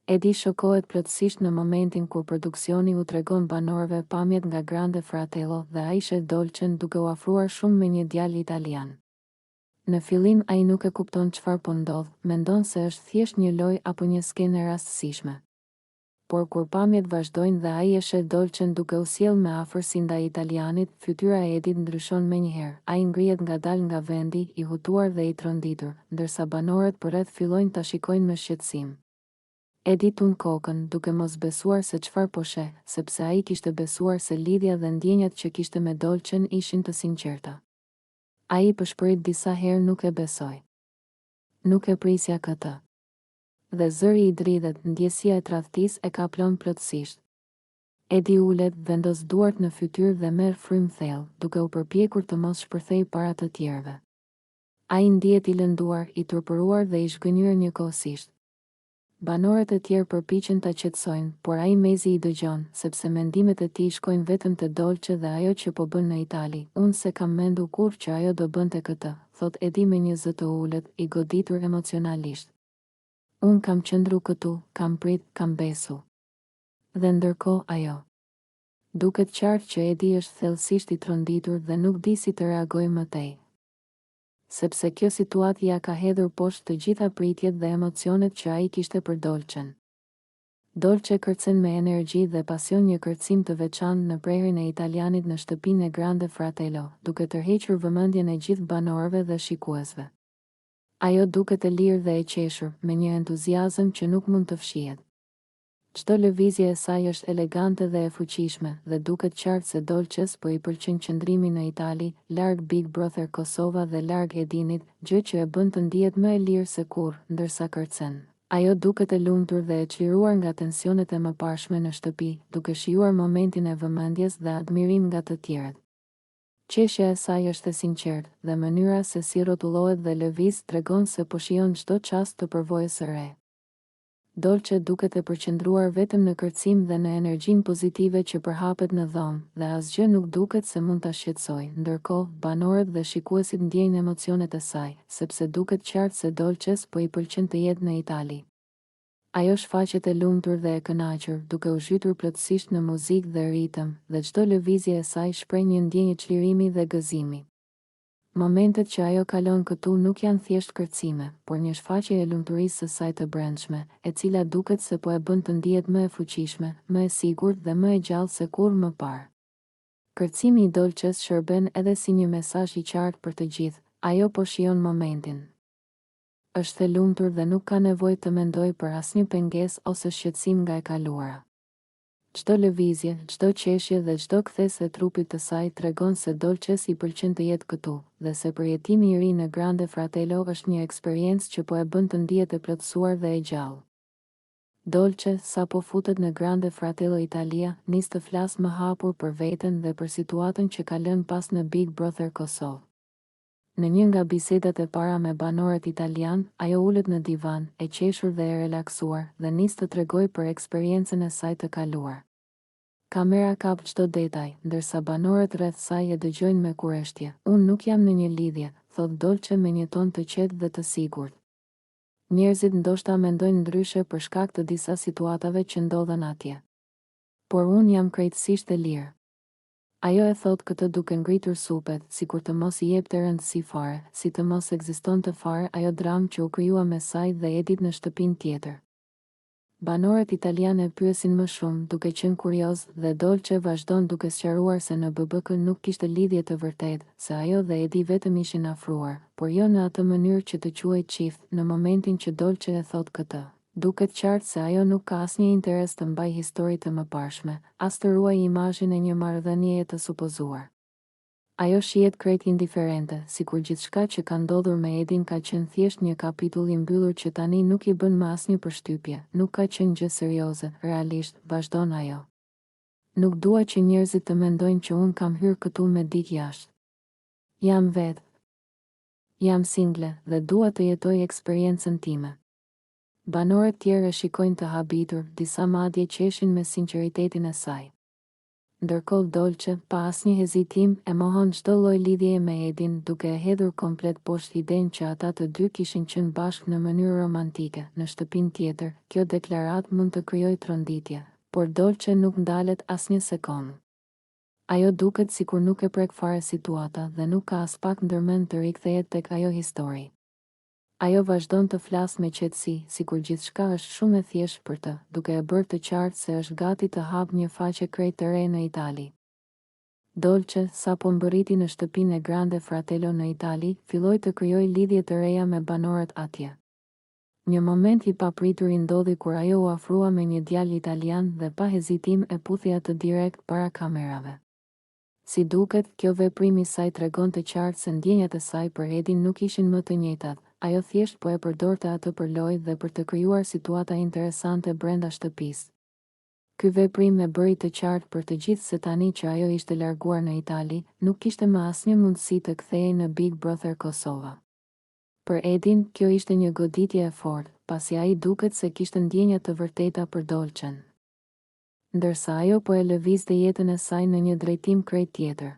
Edi shokohet plotësisht në momentin kur produksioni u tregon banorëve pamjet nga Grande Fratello dhe ai shet Dolcen duke u afruar shumë me një djalë italian. Në fillim ai nuk e kupton çfarë po ndodh, mendon se është thjesht një lojë apo një skenë e rastësishme. Por kur pamjet vazhdojnë dhe ai e shet Dolcen duke u sjell me afërsi ndaj italianit, fytyra e Edit ndryshon menjëherë. Ai ngrihet ngadalë nga vendi, i hutuar dhe i tronditur, ndërsa banorët përreth fillojnë ta shikojnë me shqetësim. Edi tund kokën, duke mos besuar se çfarë po sheh, sepse ai kishte besuar se lidhja dhe ndjenjat që kishte me Dolcen ishin të sinqerta. Ai përshpërit disa herë nuk e besoi. Nuk e prisja këtë. Dhe zëri i dridhet, ndjesia e tradhtisë e kaplon plotësisht. Edi ulet, vendos duart në fytyrë dhe merr frym thellë, duke u përpjekur të mos shpërthej para të tjerëve. Ai ndihet i lënduar, i turpëruar dhe i zhgënjur njëkohësisht. Banorët e tjerë përpiqen ta qetësojnë, por ai mezi i dëgjon, sepse mendimet e tij shkojnë vetëm te Dolce dhe ajo që po bën në Itali. Unë se kam mendu kurrë që ajo do bënte këtë, thot Edi me një zë të ulët, i goditur emocionalisht. Unë kam qëndru këtu, kam prit, kam besu. Dhe ndërkohë ajo. Duket qartë që Edi është thellësisht i tronditur dhe nuk di si të reagojë më tej. Sepse kjo situatë ja ka hedhur poshtë të gjitha pritjet dhe emocionet që ai kishte për Dolcen. Dolce kërcen me energji dhe pasion një kërcim të veçantë në prerjen e italianit në shtëpinë e Grande Fratello, duke tërhequr vëmendjen e gjithë banorëve dhe shikuesve. Ajo duket e lirë dhe e qeshur, me një entuziazëm që nuk mund të fshihet. Çdo lëvizje e saj është elegante dhe e fuqishme, dhe duket qartë se Dolces po i pëlqen qëndrimi në Itali, larg Big Brother Kosova dhe larg Edinit, gjë që e bën të ndihet më e lirë se kurrë, ndërsa kërcen. Ajo duket e lumtur dhe e çliruar nga tensionet e mëparshme në shtëpi, duke shijuar momentin e vëmendjes dhe admirim nga të tjerët. Qeshja e saj është e sinqertë, dhe mënyra se si rrotullohet dhe lëviz tregon se po shijon çdo çast të përvojës së re. Dolce duket e përqendruar vetëm në kërcim dhe në energjinë pozitive që përhapet në dhomë, dhe asgjë nuk duket se mund ta shqetësojë. Ndërkohë, banorët dhe shikuesit ndjejnë emocionet e saj, sepse duket qartë se Dolces po i pëlqen të jetë në Itali. Ajo shfaqet e lumtur dhe e kënaqur, duke u zhytur plotësisht në muzikë dhe ritëm, dhe çdo lëvizje e saj shpreh një ndjenjë çlirimi dhe gëzimi. Momentet që ajo kalon këtu nuk janë thjesht kërcime, por një shfaqje e lumturisë së saj të brendshme, e cila duket se po e bën të ndihet më e fuqishme, më e sigurt dhe më e gjallë se kurrë më parë. Kërcimi i Dolces shërben edhe si një mesazh i qartë për të gjithë, ajo po shijon momentin. Është e lumtur dhe nuk ka nevojë të mendojë për asnjë pengesë ose shqetësim nga e kaluara. Çdo lëvizje, çdo qeshje dhe çdo kthes e trupit të saj tregon se Dolces i pëlqen të jetë këtu, dhe se përjetimi i ri në Grande Fratello është një eksperiencë që po e bën të ndihet e plotësuar dhe e gjallë. Dolce, sa po futet në Grande Fratello Italia, nis të flasë më hapur për veten dhe për situatën që ka lënë pas në Big Brother Kosovë. Në një nga bisedat e para me banorët italian, ajo ulet në divan, e qeshur dhe e relaksuar, dhe nis të tregojë për eksperiencën e saj të kaluar. Kamera kap çdo detaj, ndërsa banorët rreth saj e dëgjojnë me kurreshtje. Unë nuk jam në një lidhje, thot Dolce me një ton të qetë dhe të sigurt. Njerëzit ndoshta mendojnë ndryshe për shkak të disa situatave që ndodhen atje. Por unë jam krejtësisht e lirë. Ajo e thot këtë duke ngritur supet, sikur të mos i jepte rëndësi fare, si të mos ekzistonte fare ajo dramë që u krijua me saj dhe Edit në shtëpinë tjetër. Banorët italianë pyesin më shumë, duke qenë kurioz, dhe Dolce vazhdon duke sqaruar se në BBK nuk kishte lidhje të vërtetë, se ajo dhe Edi vetëm ishin afruar, por jo në atë mënyrë që të quhej çift. Në momentin që Dolce e thot këtë, duket qartë se ajo nuk ka asnjë interes të mbajë histori të mëparshme, as të ruajë imazhin e një marrëdhënieje të supozuar. Ajo shihet krejt indiferente, sikur gjithçka që ka ndodhur me Edin ka qenë thjesht një kapitull i mbyllur që tani nuk i bën më asnjë përshtypje, nuk ka qenë gjë serioze, realisht, vazhdon ajo. Nuk dua që njerëzit të mendojnë që unë kam hyrë këtu me dikë jashtë. Jam vetë. Jam single dhe dua të jetoj eksperiencën time. Banorët tjerë e shikojnë të habitur, disa madje qeshin me sinqeritetin e saj. Ndërkohë Dolce, pa asnjë hezitim, e mohon çdo lloj lidhjeje me Edin, duke e hedhur komplet poshtë idenë që ata të dy kishin qenë bashkë në mënyrë romantike. Në shtëpinë tjetër, kjo deklaratë mund të krijojë tronditje, por Dolce nuk ndalet asnjë sekond. Ajo duket sikur nuk e prek fare situata dhe nuk ka as pak ndërmend të rikthehet tek ajo histori. Ajo vazhdon të flasë me qetësi, sikur gjithçka është shumë e thjeshtë për të, duke e bërë të qartë se është gati të hapë një faqe krejt të re në Itali. Dolce, sapo mbërriti në shtëpinë e Grande Fratello në Itali, filloi të krijojë lidhje të reja me banorët atje. Një moment i papritur i ndodhi kur ajo u afrua me një djalë italian dhe pa hezitim e puthi atë direkt para kamerave. Si duket, kjo veprim i saj tregon të qartë se ndjenjat e saj për Edin nuk ishin më të njëjtat. Ajo thjesht po e përdorte atë për lojë dhe për të krijuar situata interesante brenda shtëpisë. Ky veprim e bëri të qartë për të gjithë se tani që ajo ishte larguar në Itali, nuk kishte më asnjë mundësi të kthehej në Big Brother Kosova. Për Edin, kjo ishte një goditje e fortë, pasi ai duket se kishte ndjenja të vërteta për Dolcen. Ndërsa ajo po e lëvizte jetën e saj në një drejtim krejt tjetër.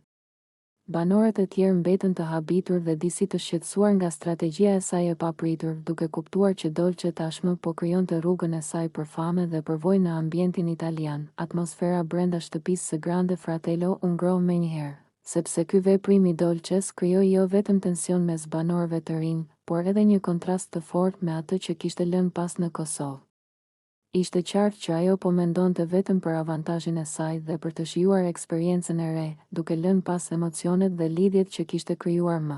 Banorët e tjerë mbetën të habitur dhe disi të shqetësuar nga strategjia e saj e papritur, duke kuptuar që Dolce tashmë po krijonte rrugën e saj për fame dhe përvojë në ambientin italian. Atmosfera brenda shtëpisë së Grande Fratello u ngroh menjëherë, sepse ky veprim i Dolces krijoi jo vetëm tension mes banorëve të rinj, por edhe një kontrast të fortë me atë që kishte lënë pas në Kosovë. Ishte qartë që ajo po mendonte vetëm për avantazhin e saj dhe për të shijuar eksperiencën e re, duke lënë pas emocionet dhe lidhjet që kishte krijuar më.